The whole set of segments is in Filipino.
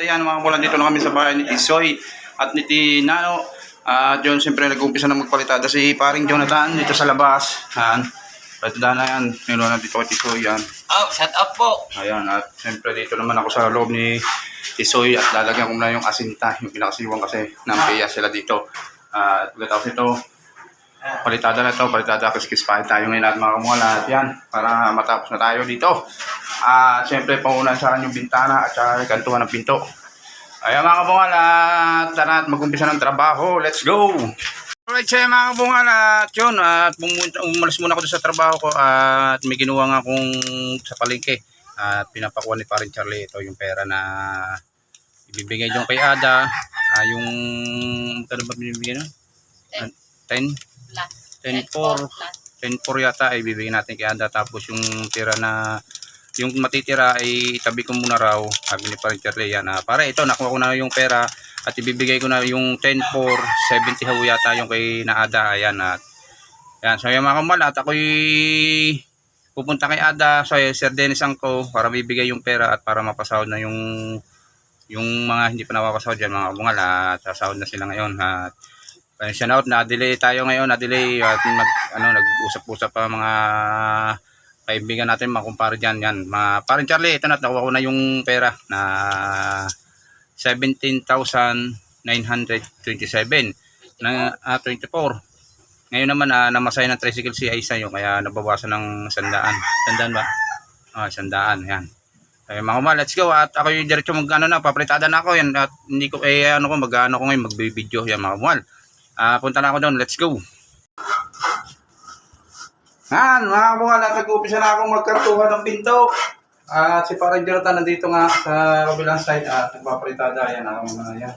Ayan mga kamulan, dito na kami sa bahay ni Tisoy at ni Tinano. At yun, siyempre nag-umpisa na magpalitada si paring Jonathan dito sa labas. Ayan, palitada na yan. Meron na dito kay Tisoy yan. Oh, shut up po. Ayan, at siyempre dito naman ako sa loob ni Tisoy at lalagyan ko na yung asinta, yung pinakasiwang kasi nampiya sila dito. At pagkatapos ito, palitada na ito, palitada, kiskis-pahin tayo ngayon at mga kamulan. At yan, para matapos na tayo dito. Siyempre, pangunan sa yung bintana at saka kantuhan ng pinto. Ayan mga kabungal, tara at mag-umpisa ng trabaho. Let's go! Alright, siya mga kabungal, at yun, at umalis muna ako sa trabaho ko at may ginawa nga akong sa palengke. At pinapakuha ni parin Charlie, ito yung pera na ibibigay yung kay Ada. Yung, kano ba binibigay no? 10? 10-4 yata ay ibibigay natin kay Ada. Tapos yung pera na yung matitira ay itabi ko muna raw, sabi ni parin Charlie yan. Para ito, nakuha ko na yung pera at ibibigay ko na yung 10-4, 70 haw yata yung kay Ada. Ayan, at yan. So yung mga kamal, at ako'y pupunta kay Ada, so Sir Dennis Angko, para bibigay yung pera at para mapasahod na yung mga hindi pa napapasahod dyan mga kabungal, at sasahod na sila ngayon. At pasensya na out, na-delay tayo ngayon, na-delay at nag-usap-usap pa mga kaibigan natin, mga kumpare dyan. Yan, parin Charlie, ito na, nakuha ko na yung pera na 17,927 na 24. Ngayon naman, namasay ng tricycle si Aisa yun, kaya nabawasan ng 100. 100 ba? 100, yan. Ay, mga kumal, let's go. At ako yung diretso papalitada na ako yan. At hindi ko, mag-ano ko ngayon, mag-video yan mga kumal. Punta na ako doon, let's go. Yan, mga kumal, at nag-umpisa na akong magkartuhan ng pinto. At si paring Jonathan nandito nga sa kabilang side at nagpapalitada. Yan, ako mga yan.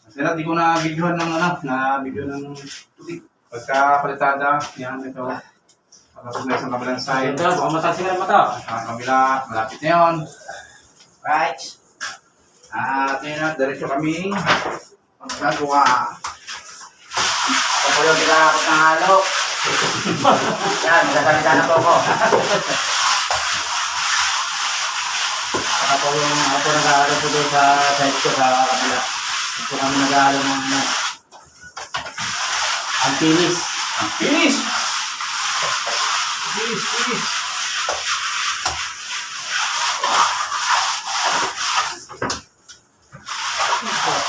Kasi di ko na videohan ng video ng tubig. Pagka-palitada, yan, ito. Pagkatugay sa kabilang side. Ito, baka matasigaran mo ito. Kabila, malapit na yun. Right. At yun na, diretso kami. Magkagawa. Ito po yung ginakot ng halo. Yan, magsasalita na po ako. Ako nag-aaral po doon sa site ko sa kabila. Ito kami nag-aaral ng ang finish. Ang finish! Finish!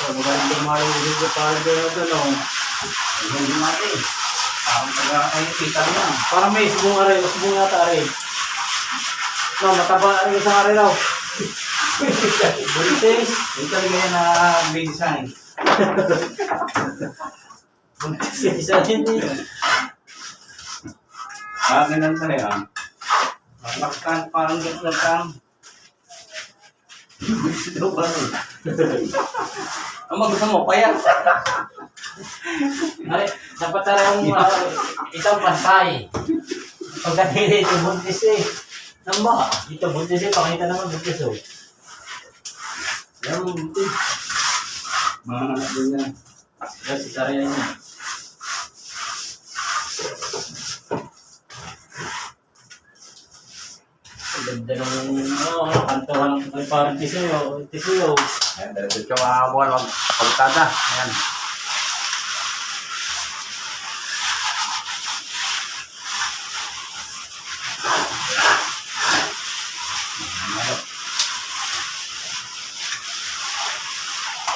Magaling lumayo dito para doon. Hindi natin. Ang taga-kita niya. Parang may subong yata aray. No, mataba aray isang aray raw. Buntis. Ito talaga yan na may design. Buntis isa din eh. Ganun talaga. Laktan, parang laktan. Ito ba rin? Ang gusto mo, payat. Aray, dapat tarang isang pantay. Pagkatili ito buntis eh. Namba, ito buntis eh. Pakita naman buntis oh. Yan buntis. Mga anak din yan. Yan si Saraya niya. Ganda ng kantuhan ng parang tisuyo. Ayan, diretso mga buwan, magpagtada. Ayan.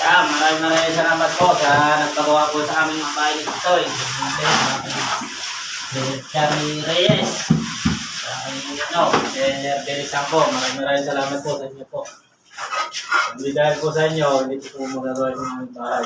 Yan, maraming salamat po sa nagpagawa po sa amin ng bahay ni Toy. Si Charlie Reyes. Sir Dennis Angko, maraming salamat po sa inyo po. Hindi dahil po sa inyo, hindi po magagawa yung aming bahay.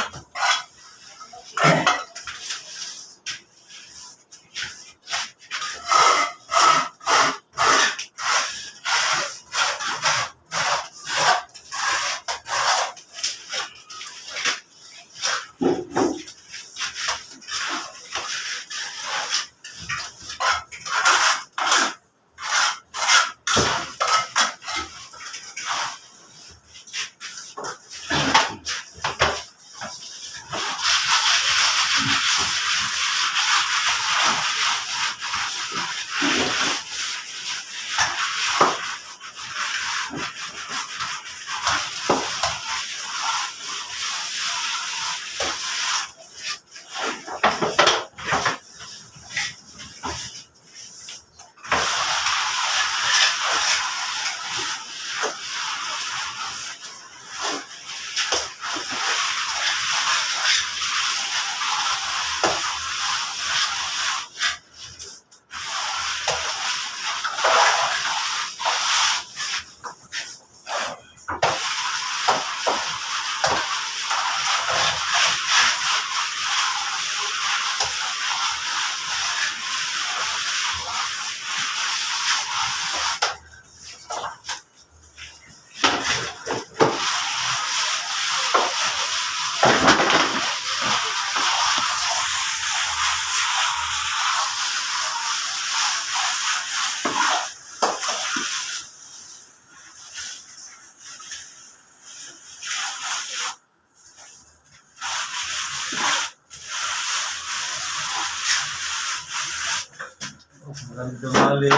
Ang dumali.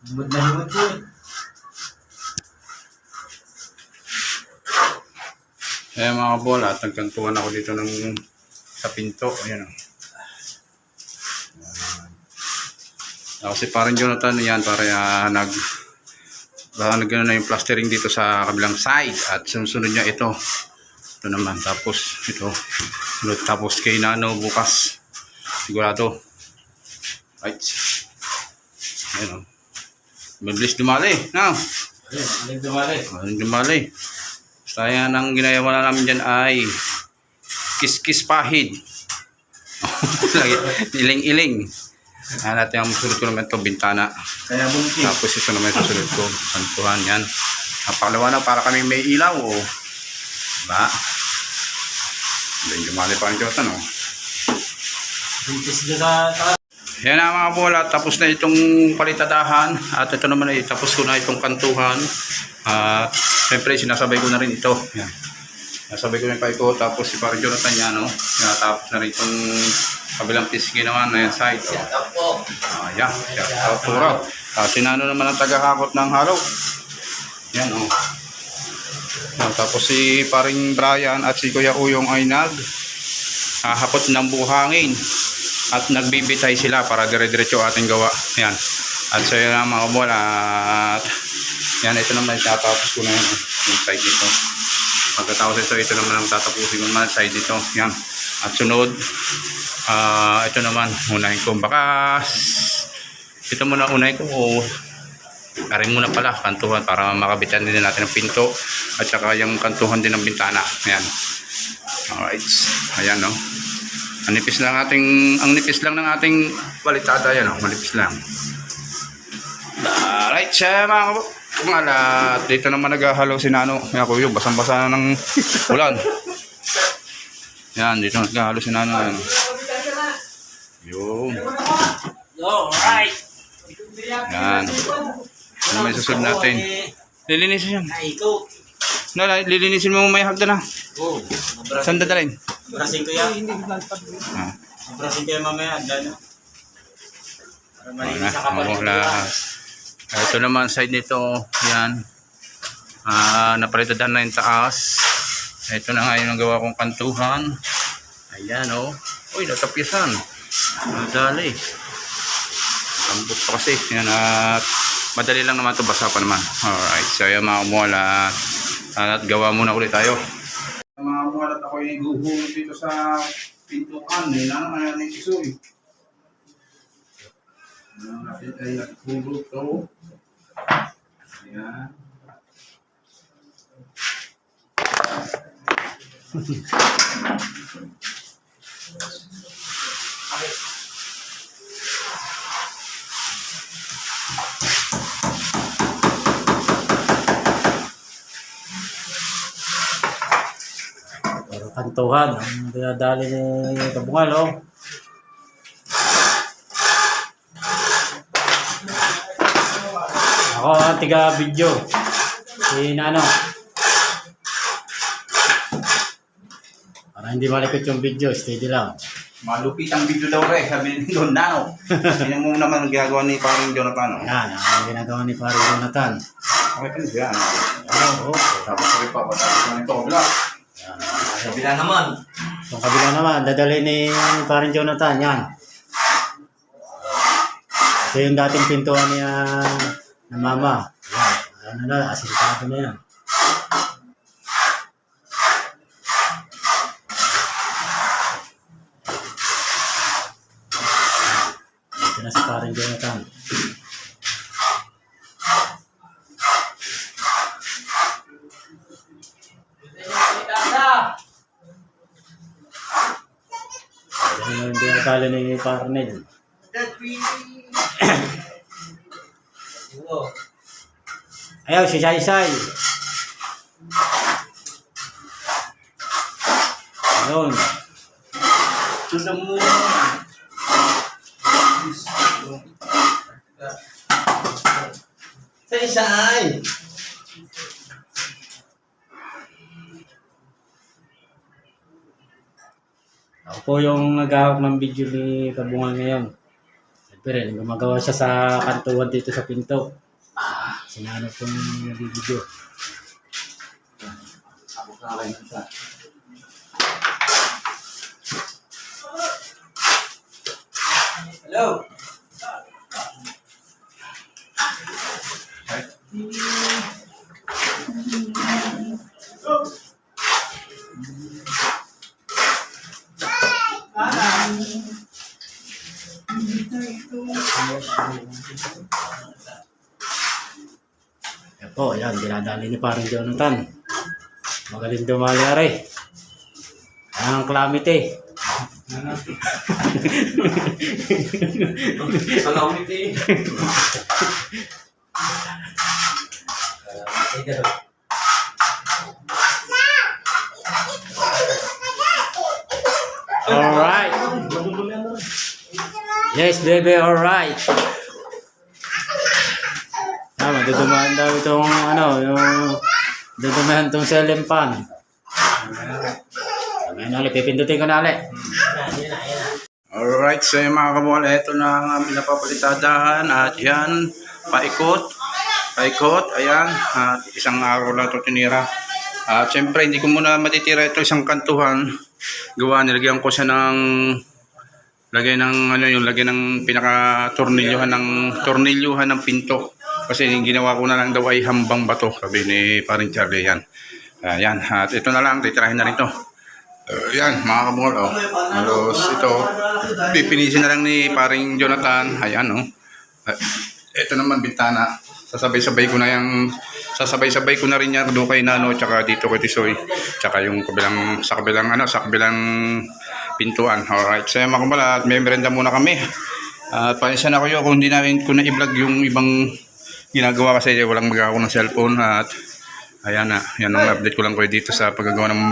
Himod na himod yun. Ayan mga kabol, at nagkantuhan ako dito sa pinto. Ayan o. Kasi parang Jonathan yan, para nag-ano na yung plastering dito sa kabilang side. At sunod niya ito. Ito naman. Tapos ito. Sunod, tapos kay Nano bukas. Sigurado. Right. Ayan o. Mabilis dumali. Now. Ayun, aling dumali. Ayan dumali. Basta yan ang ginagawa na namin dyan ay kiss-kiss pahid. Iling-iling. Natin ang susunod ko naman ito, bintana. Kaya bungki. Tapos ito naman yung susunod ko, kantuhan yan. Napakalawa para kami may ilaw. Oh. Diba? Hindi dumali pa ang Jotan. Oh. Buntis na sa... Yan na mga bola, tapos na itong palitadahan. At ito naman ay tapos ko na itong kantuhan. At siyempre sinasabay ko na rin ito. Yan. Nasabay ko na yung paiko, tapos si parang Jonathan yan. No? Tapos na rin itong kabilang pisgi naman na yung side. Oh. Shut up po. Ayan, shout out to Raw. Sinano naman ang tagahakot ng halaw. Yan o. Yan, tapos si paring Brian at si Kuya Uyong ay hahakot ng buhangin. At nagbibitay sila para dire-diretso ating gawa. Yan. At so yun ang mga bola. At yan, ito naman tatapos ko na yun. Yung side dito. Pagkatapos ito naman ang tatapusin ko naman side dito. Yan. At sunod. Ito naman, unahin ko. Baka ito muna unahin ko o aring muna pala kantuhan para makabitan din natin ang pinto at saka yung kantuhan din ng bintana. Ayan. Alright. Ayan no. Ang nipis lang ng ating balitada yan, oh. Malipis lang. Alright, siya mga kumalat. Dito naman naghahalo si Nano. Yan ko yung basang-basa na ng ulan. Yan, dito naghahalo si Nano. Yan. Yung. Alright. Yan. Ano may susunod natin? Lilinisin yan. Ay, ikaw. Lilinisin mo may hagdan na. Oo. Saan dadalhin? Brasin ko yan. Ah. Brasin ko yan mamaya. Gano? Para malinis sa Wala. Ito naman side nito. Yan. Napalitadahan na yung taas. Ito na nga yung nagawa kong kantuhan. Ayan o. Uy, natapyasan. Madali. Tambok pa kasi. Yan at madali lang naman ito. Basa pa naman. Alright. So yan mga umulat. At gawa muna ulit tayo. Mga umulat ako yung guhulog dito sa pintuan. Hindi na naman yan yung kisoy. Natin ay naghulog ito. Ayan. Kantuhan. Ang dinadali ni Kabungal, oh. Ako ang tiga-video. Si Nano. Para hindi malikot yung video, steady lang. Malupit ang video daw rin. Sabi ni Don Nano. Yan mo naman ang ginagawa ni parang Jonathan. Yan, ang ginagawa ni Pari Jonathan. Okay pa niya. Oo. Tapos rin pa. Tapos na ito. Wala. Yan. Kabila naman. Yung kabila naman, dadali ni Pari Jonathan. Yan. Ito yung dating pintuan niya na mama. Yan. Ano na, asintado na yan. Ito na si Pari Jonathan. Yan yung dinadali ni Parnel. Ayaw, si Sai-Sai. Ayun. Sundan mo. Sai-Sai! Ako po yung naghahawak ng video ni Kabungal ngayon. Pero gumagawa siya sa kantuan dito sa pinto. Sinanap kong nabibidyo. Hello. Yan po, yan. Dinadali ni parang Jonathan. Magaling dumalyari. Ang calamity. Calamity. Alright. Yes, baby, alright. Madudumaan daw itong yung dudumahan itong ceiling fan. Ngayon ulit, pipindutin ko na ulit. Alright, so yung mga kabuhal, ito na ang aming napapalitadahan at yan, paikot, ayan, at isang araw lang ito tinira. At syempre, hindi ko muna matitira ito isang kantuhan. Gawa, nilagyan ko siya ng lagay ng pinaka-tornilyuhan ng pinto. Kasi yung ginawa ko na lang daw ay hambang bato, sabi ni paring Charlie yan. Ayan, at ito na lang, titirahin na rin ito. Yan, mga kabungol, halos ito, pipinisin na lang ni paring Jonathan. Ayan, ito naman bintana. Sasabay-sabay ko na rin yan doon kay Nano, tsaka dito kay Tisoy, tsaka yung sa kabilang pintuan. Alright, so mga kabungol, at may merenda muna kami. At paisa na kayo kung hindi namin ko na i-vlog yung ibang ginagawa kasi walang magagawa ng cellphone. At ayan na, yan ang update ko lang kayo dito sa paggagawa ng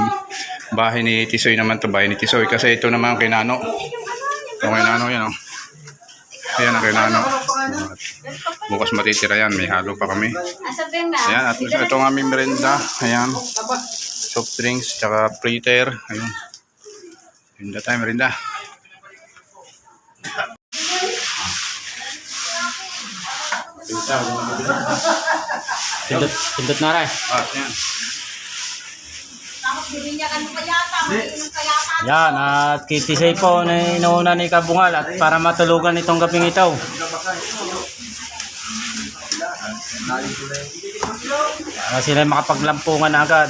bahay ni Tisoy naman to, bahay ni Tisoy. Kasi ito naman kay Nano. Ito kay Nano, yan ayan ang kay Nano. Bukas matitira yan, may halo pa kami. Ayan, at ito ang aming merenda. Ayan, soft drinks, tsaka fritter. Ayun, merenda tayo, merenda. Pindot na rin. Ayan. Yan, at kitisay po na inuuna ni Kabungal at para matulugan itong gabing ito. Para sila makapaglampungan agad.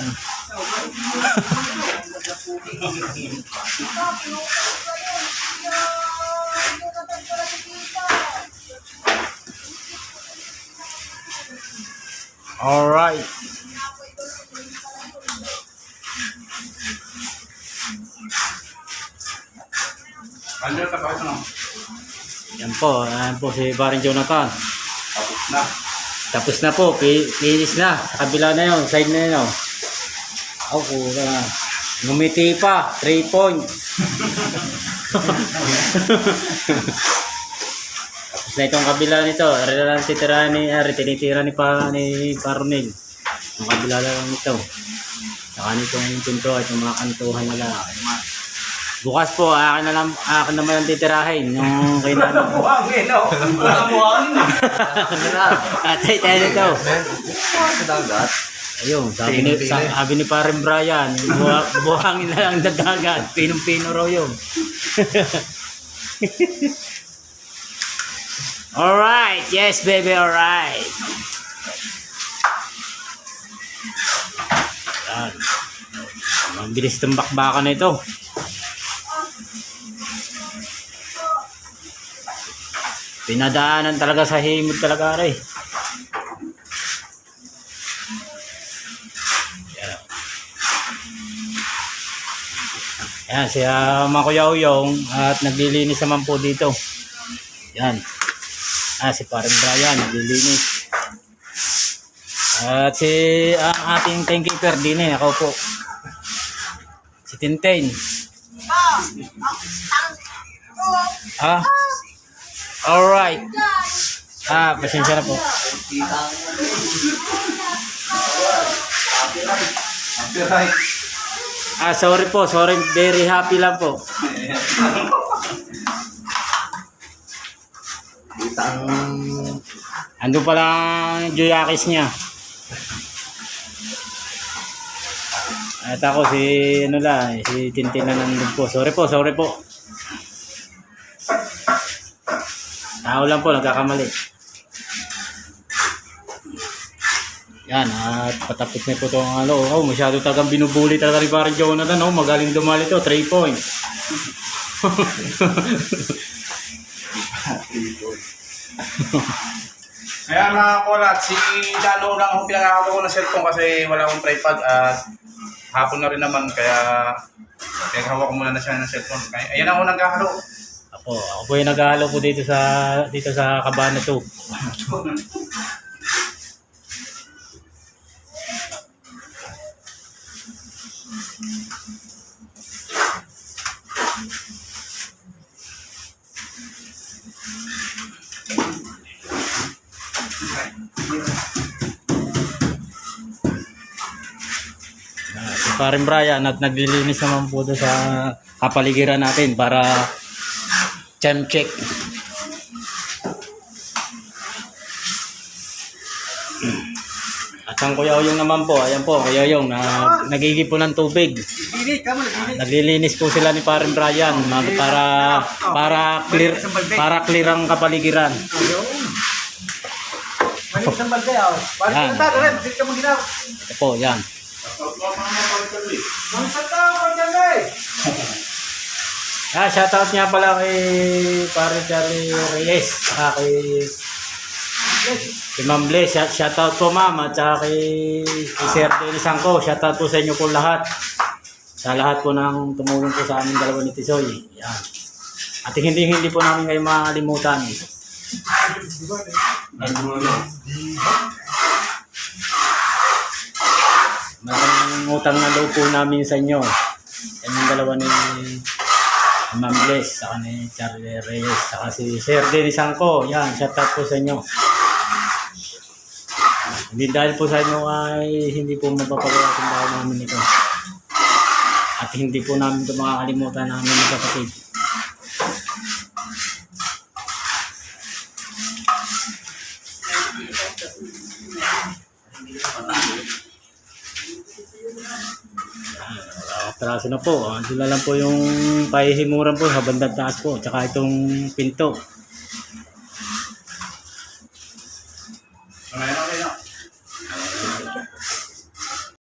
Alright. Yan po si Baring Jonathan. Tapos na po, finish na. Sa kabila na yun, side na yun. Ngumiti pa, 3 points. Tapos na itong kabila nito. Tinitira ni Parnel. Ang kabila lang ito. Saka nitong pinto at yung mga kantuhan nila. Bukas po, akin naman ang titirahin. Yung kay Nano. Buhangin, no? Buhangin. Atay tayo nito. Ayun, sabi ni Parang Brian, buhangin na lang dadagat. Pinong-pino raw yun. Alright, yes baby, alright. Yan. Ang bilis itong bakbakan na ito. Pinadaanan talaga sa himod talaga rin. Yan, si Makuya Uyong at naglilinis naman po dito. Yan. Si Parang Brian naglilinis. At si ang ating timekeeper din ako po. Si Tintin. Alright. Pasensya na po. Sorry po. Sorry. Very happy lang po. Ando pala ang Joyakis niya. At ako si si Tintin na nandun po. Sorry po. Tao lang po, nagkakamali. Yan, at patapos na po itong masyado talagang binubuli talaga rin parang Jonathan, magaling dumali to, 3 points. Kaya mga kulat, si Dano lang akong pinangako ko ng cellphone kasi wala akong tripod at hapon na rin naman kaya hawak ko muna na siya ng cellphone. Kaya ayan ako naghahalo. Ako po yung naghahalo po dito sa Cabana 2. Si Paring Brian at naglilinis naman po doon sa kapaligiran natin para temp check. At ang Kuya Oyong naman po, ayan po, Kuya Oyong, nagigipon ng tubig. Naglilinis po sila ni Paring Brian para clear ang kapaligiran. Maliit ng balde, oh. Balik Yan. na tayo, Ren. Hindi ka maginaw. Ito po, yan. Shoutout niya pala kay Paring Charlie Reyes, saka kay Ma'am Bless, shoutout po ma'am, at saka kay Sir Dennis Angko, shoutout po sa inyo po lahat. Sa lahat po ng tumulong po sa aming dalawa ni Tisoy. Yan. At hindi po namin kayo makalimutan. Maraming utang na loob po namin sa inyo. Yan yung dalawa ni Ma'am Bless, saka ni Charlie Reyes, saka si Sir Dennis Angko. Yan, shoutout po sa inyo. Hindi dahil po sa inyo ay hindi po mapapagawasin dahil namin ito. At hindi po namin ito makakalimutan namin ng kapatid. Atraso na po. Andun na lang po yung pahihimuran po sa bandang taas po. Tsaka itong pinto.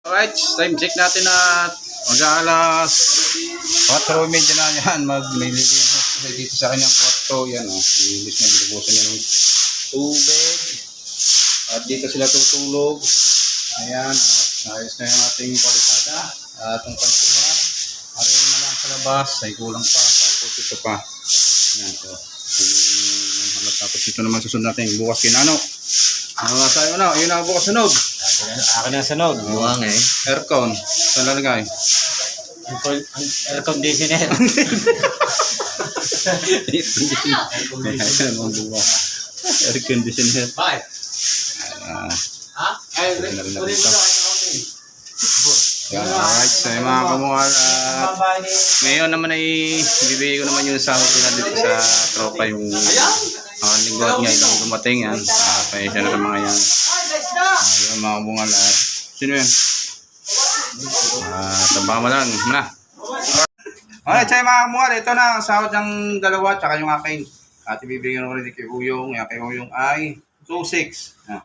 Alright, time check natin at mag-aalas 4:30 na yan. Maglilinis na dito sa kanyang kwarto. Yan o, nililis na, binubusan niya ng tubig. At dito sila tutulog. Ayan, ayos na yung ating palitada. At ang kantuhan, arin na lang sa labas, ay kulang pa. Tapos ito pa. Ayan, so. Tapos ito naman susunod natin. Bukas kinano. Sayo na, yun na bukas sunod. Akin na sunod. Buwang eh. Aircon. Saan lalagay? Air conditioner. Ayan, mga bukas. Air conditioner. Bye. Ha? Ay, Ayan na rin tuloy mo natin. na kayo. Yan, alright. So, yung mga kamuhal, ngayon naman ay bibigay ko naman yung sahod nila dito sa tropa yung linggo at ngayon lang dumating yan. Kaya siya na sa mga yan. Yung mga kamuhal at sino yan? Taba mo lang. Muna. Alright, so yung mga kamuhal, ito na ang sahod ng dalawa tsaka yung akin. At ibibigay ko rin kay Uyong. Yung kay Uyong ay 2.6. Yan.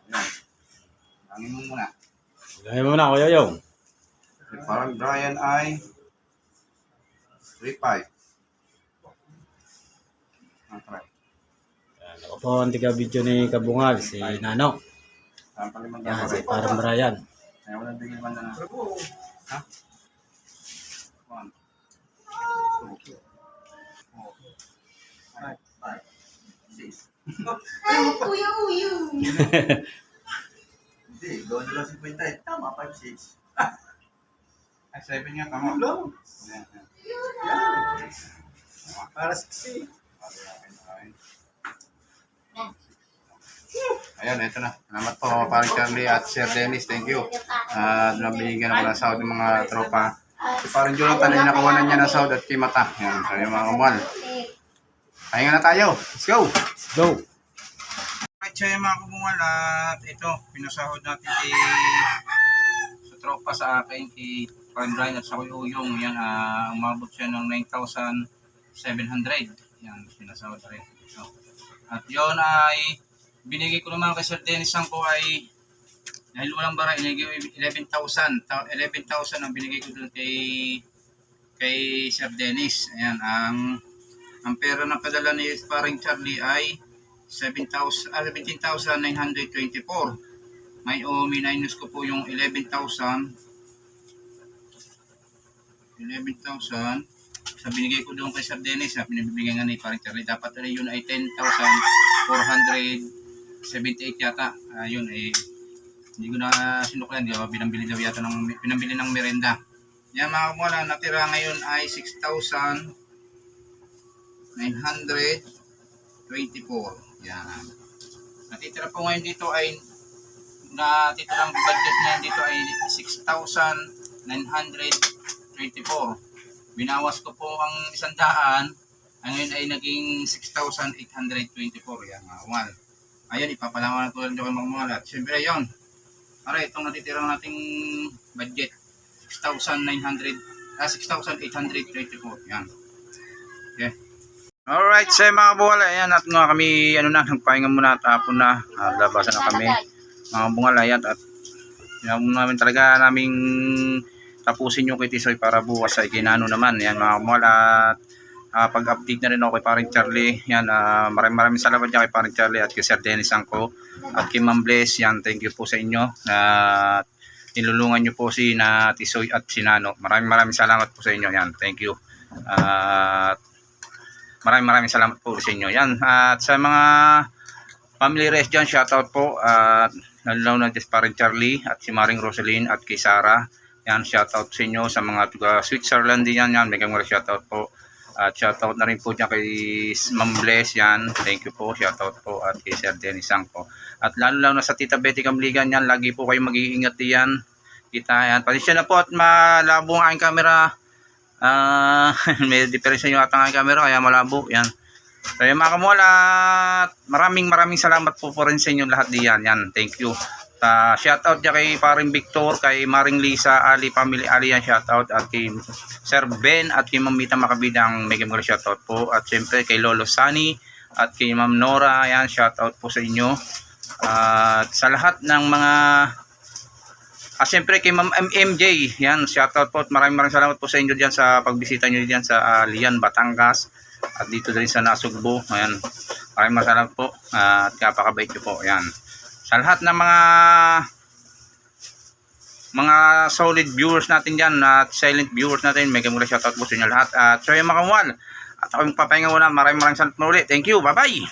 Tangin mo muna. Gawin mo na, Kuya Yung. Parang Brian ay 3.5. Okay. Ako po ang tiga-video ni Kabungal, si Nano. Yan, si Parang Brian. Ayaw na bigyan naman na. Ha? 1, 2, 5, 6. Ay, Kuya Uyo. Hindi, doon na lang 50 eh. Tama, 5-6. Ay, 7 nga, tama. Hello? Ayan, ayan. Para 6 eh. Ayan, ito na. Salamat po, Paring Charlie at Sir Dennis. Thank you. Nabigyan ako ng sahod ng mga tropa. Si Paring Jonathan ay nakawanan niya ng sahod at Kimata. Ayan, so yung mga kamuhal. Pahinga na tayo. Let's go! Let's go! siya yung mga kabungal at ito, pinasahod natin sa tropa sa akin, kay Prime Brian at sa Kuya Uyong. Yan, umabot siya ng 9,700. Yan, pinasahod rin. So, at yun ay, binigay ko naman kay Sir Dennis Sangko ay, dahil walang bara, inigay 11,000. 11,000 ang binigay ko doon kay Sir Dennis. Ayan, ang pera na padala ni paring Charlie ay 17,924. May minus ko po yung 11,000 sa binigay ko doon kay Sir Dennis. Pinibigyan nga ni paring Charlie. Dapat rin yun ay 10,478 yata. Yun ay hindi ko na sinuklan. Pinambili daw yata pinambili ng merenda. Yan mga kumula, natira ngayon ay 6,924. Yan. Natitira po ngayon dito ay natitirang budget niya dito ay 6,924. Binawas ko po ang 100, ngayon ay naging 6,824. Yan mga kumula. Ayun, ipapalaman ko lang dito kay mga kumula. Siyempre yun. Para itong natitirang nating budget 6,824. Yan. Okay. Alright, so mga bungal, ayan natin nga kami, nagpahinga muna at hapon na. Labasan na kami. Mga bungal, ayan, at namin talaga naming tapusin yung kay Tisoy para bukas ay ginano naman. Yan mga bungal, at pag-update na rin ako kay paring Charlie. Yan, maraming salamat dyan kay paring Charlie at kay Sir Dennis Sangko at kay Ma'am Bless. Yan, thank you po sa inyo. At nilulungan nyo po si Tisoy at si Nano. Maraming salamat po sa inyo. Yan, thank you. At maraming salamat po sa inyo. Yan, at sa mga family rest dyan, shoutout po. At nalulaw na dyan paring Charlie at si Maring Rosaline at kay Sarah. Yan, shoutout sa inyo sa mga taga Switzerland din yan. May mga shoutout po. At shoutout na rin po dyan kay Ma'am Bless. Yan, thank you po. Shoutout po at kay Sir Dennis Sangko. At lalo na sa Tita Betty Kamligan yan. Lagi po kayo mag-iingat diyan. Kita yan. Pasensya na po at malabo ang aking camera. May diferensya yung aking camera kaya malabo. Yan. So yan mga kamula. Maraming salamat po rin sa inyo lahat diyan. Yan, thank you. Shoutout dyan kay paring Victor, kay Maring Lisa, Ali, Family Ali yan, shoutout. At kay Sir Ben at kay Ma'am Mita Makabidang may mga shoutout po. At siyempre kay Lolo Sunny at kay Ma'am Nora, yan, shoutout po sa inyo. At sa lahat ng mga siyempre kay Ma'am MJ, yan, shoutout po. At maraming salamat po sa inyo diyan sa pagbisita nyo diyan sa Lian, Batangas. At dito din sa Nasugbo. Ayan, maraming salamat po. At kapakabait nyo po. Ayan. Sa lahat ng mga solid viewers natin dyan at silent viewers natin, may kamula shoutout po sa inyo lahat. At so yung mga kumwal, at ako yung papahinga muna. Maraming salamat muli. Thank you. Bye bye.